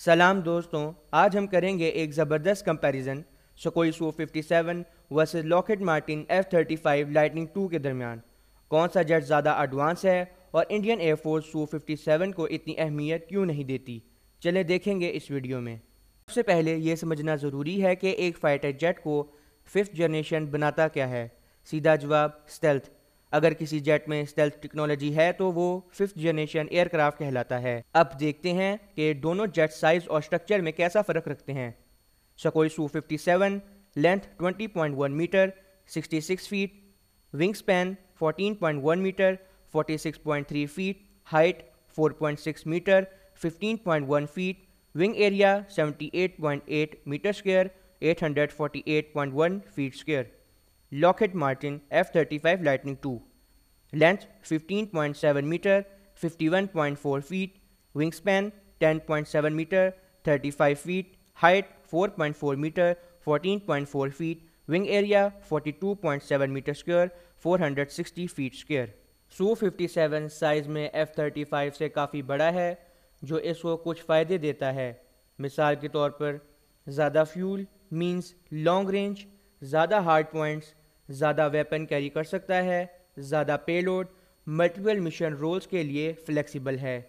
سلام دوستوں، آج ہم کریں گے ایک زبردست کمپیریزن سکوئی سو-57 versus Lockheed Martin F-35 Lightning 2 کے درمیان۔ کون سا جیٹ زیادہ ایڈوانس ہے اور انڈین ایئر فورس سو-57 کو اتنی اہمیت کیوں نہیں دیتی؟ چلیں دیکھیں گے اس ویڈیو میں۔ سب سے پہلے یہ سمجھنا ضروری ہے کہ ایک فائٹر جیٹ کو 5th جنریشن بناتا کیا ہے؟ سیدھا جواب اسٹیلتھ۔ اگر کسی جیٹ میں اسٹیلتھ ٹیکنالوجی ہے تو وہ 5th جنریشن ایئر کرافٹ کہلاتا ہے۔ اب دیکھتے ہیں کہ دونوں جیٹ سائز اور سٹرکچر میں کیسا فرق رکھتے ہیں۔ سکوئی سو-57 length 20.1 metre 66 feet, wing span 14.1 metre 46.3 feet, height 4.6 metre 15.1 feet, wing area 78.8 metre square 848.1 feet square. Lockheed Martin F-35 Lightning 2 length 15.7 metre 51.4 feet, wing span 10.7 metre 35 feet, height 4.4 metre 14.4 feet, wing area 42.7 metre square 460 feet square. سو-57 size میں F-35 سے کافی بڑا ہے، جو اس کو کچھ فائدے دیتا ہے۔ مثال کے طور پر زیادہ فیول مینز لانگ رینج، زیادہ ہارڈ پوائنٹس، زیادہ ویپن کیری کر سکتا ہے، زیادہ پے لوڈ، ملٹیپل مشن رولز کے لیے فلیکسیبل ہے۔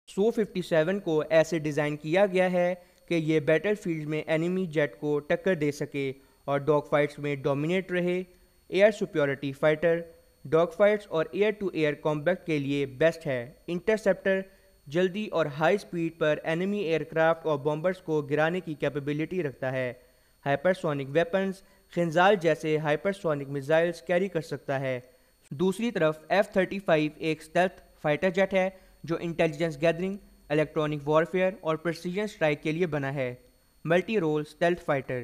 سو-57 کو ایسے ڈیزائن کیا گیا ہے کہ یہ بیٹل فیلڈ میں اینیمی جیٹ کو ٹکر دے سکے اور ڈاگ فائٹس میں ڈومینیٹ رہے۔ ایئر سپیورٹی فائٹر ڈاگ فائٹس اور ایئر ٹو ایئر کمبیٹ کے لیے بیسٹ ہے۔ انٹرسیپٹر جلدی اور ہائی سپیڈ پر اینیمی ایئر کرافٹ اور بمبرز کو گرانے کی کیپیبلٹی رکھتا ہے۔ ہائپرسونک ویپنز خنزال جیسے ہائپرسونک میزائلز کیری کر سکتا ہے۔ دوسری طرف F-35 ایک اسٹیلتھ فائٹر جیٹ ہے جو انٹیلیجنس گیدرنگ، الیکٹرانک وارفیئر اور پریسیجن سٹرائک کے لیے بنا ہے۔ Multi role stealth fighter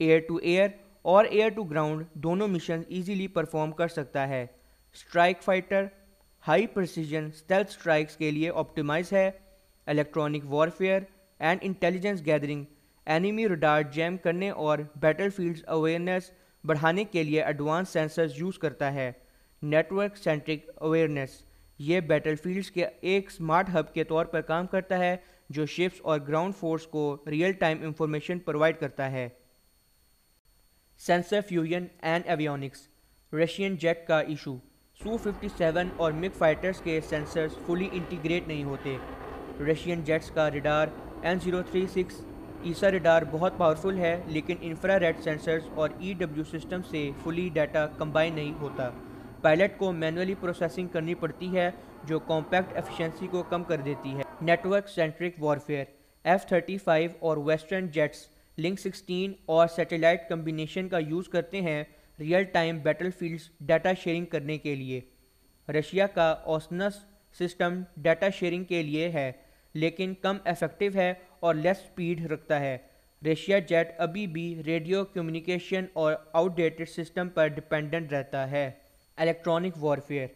air to air اور ایئر ٹو گراؤنڈ دونوں مشن ایزیلی پرفارم کر سکتا ہے۔ Strike fighter high precision stealth strikes کے لیے آپٹیمائز ہے۔ Electronic warfare and intelligence gathering enemy radar jam کرنے اور بیٹل فیلڈز اویئرنیس بڑھانے کے لیے ایڈوانس سینسرز یوز کرتا ہے۔ نیٹ ورک سینٹرک اویئرنیس یہ بیٹل فیلڈز کے ایک سمارٹ ہب کے طور پر کام کرتا ہے جو شپس اور گراؤنڈ فورس کو ریئل ٹائم انفارمیشن پرووائڈ کرتا ہے۔ Sensor fusion and avionics Russian jet کا ایشو سو-57 اور مگ فائٹرز کے سینسرز فلی انٹیگریٹ نہیں ہوتے۔ رشین جیٹس کا ریڈار N036 ایسا ریڈار بہت پاورفل ہے لیکن انفرا ریڈ سینسرز اور EW سسٹم سے فلی ڈیٹا کمبائن نہیں ہوتا۔ پائلٹ کو مینولی پروسیسنگ کرنی پڑتی ہے جو کمپیکٹ ایفیشنسی کو کم کر دیتی ہے۔ Net work centric warfare F-35 اور ویسٹرن جیٹس لنک 16 اور سیٹلائٹ کمبینیشن کا یوز کرتے ہیں real time battle fields data sharing کرنے کے لیے۔ رشیا کا اوسنس سسٹم ڈیٹا شیئرنگ کے لیے ہے لیکن کم ایفیکٹو ہے اور لیس سپیڈ رکھتا ہے۔ رشیا جیٹ ابھی بھی ریڈیو کمیونیکیشن اور آؤٹ ڈیٹڈ سسٹم پر ڈیپینڈنٹ رہتا ہے۔ Electronic warfare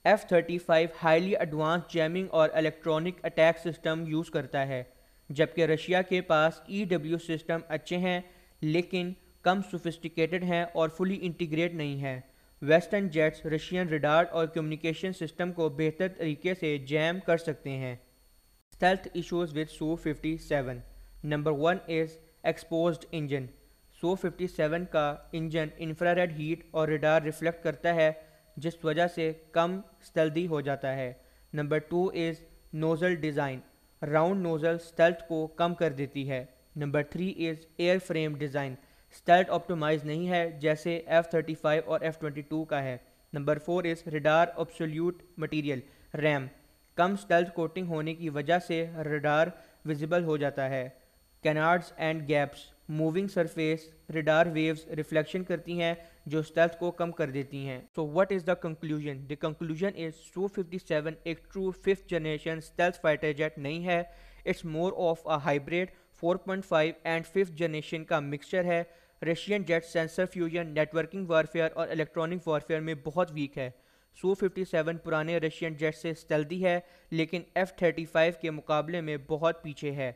F-35 highly advance jamming اور الیکٹرانک اٹیک سسٹم یوز کرتا ہے جبکہ رشیا کے پاس EW سسٹم اچھے ہیں لیکن کم سوفسٹیکیٹڈ ہیں اور فلی انٹیگریٹ نہیں ہیں۔ ویسٹرن جیٹس رشین ریڈار اور کمیونیکیشن سسٹم کو بہتر طریقے سے جیم کر سکتے ہیں۔ اسٹیلتھ ایشوز ود سو-57 نمبر 1 از ایکسپوزڈ انجن۔ سو-57 کا انجن انفراریڈ ہیٹ اور ریڈار ریفلیکٹ کرتا ہے جس وجہ سے کم اسٹیلدی ہو جاتا ہے۔ Number 2 is nozzle design. Round nozzle stealth کو کم کر دیتی ہے۔ Number 3 is airframe design. Stealth optimise نہیں ہے جیسے F-35 اور F-22 کا ہے۔ Number 4 is radar absorbent material RAM. کم اسٹیلتھ کوٹنگ ہونے کی وجہ سے ریڈار ویزیبل ہو جاتا ہے۔ Canards and gaps moving surface radar waves reflection کرتی ہیں جو اسٹیلتھ کو کم کر دیتی ہیں۔ So what is the conclusion? The conclusion is سو-57 ایک true 5th generation stealth fighter jet نہیں ہے۔ It's more of a hybrid 4.5 and 5th generation کا مکسچر ہے۔ Russian jet sensor fusion, networking warfare اور الیکٹرانک وارفیئر میں بہت week ہے۔ سو-57 پرانے رشین جیٹ سے اسٹیلدی ہے لیکن F-35 کے مقابلے میں بہت پیچھے ہے۔